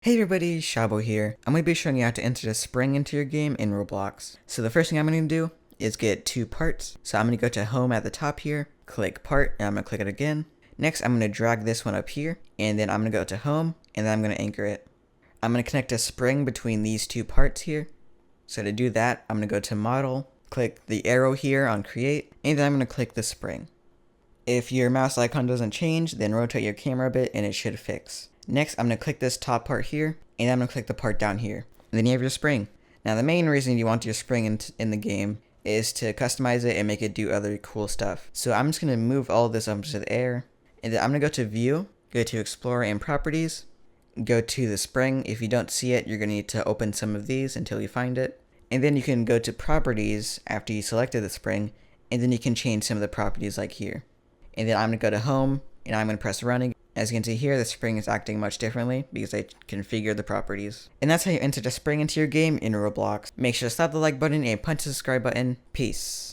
Hey everybody, Shabo here. I'm going to be showing you how to insert a spring into your game in Roblox. So the first thing I'm going to do is get two parts. So I'm going to go to home at the top here, click part, and I'm going to click it again. Next, I'm going to drag this one up here, and then I'm going to go to home, and then I'm going to anchor it. I'm going to connect a spring between these two parts here. So to do that, I'm going to go to model, click the arrow here on create, and then I'm going to click the spring. If your mouse icon doesn't change, then rotate your camera a bit and it should fix. Next, I'm going to click this top part here, and I'm going to click the part down here. And then you have your spring. Now, the main reason you want your spring in the game is to customize it and make it do other cool stuff. So I'm just going to move all this up into the air, and then I'm going to go to View, go to Explorer and Properties, go to the spring. If you don't see it, you're going to need to open some of these until you find it. And then you can go to Properties after you selected the spring, and then you can change some of the properties like here. And then I'm going to go to Home, and I'm going to press Running. As you can see here, the spring is acting much differently because I configured the properties. And that's how you insert a spring into your game in Roblox. Make sure to slap the like button and punch the subscribe button. Peace.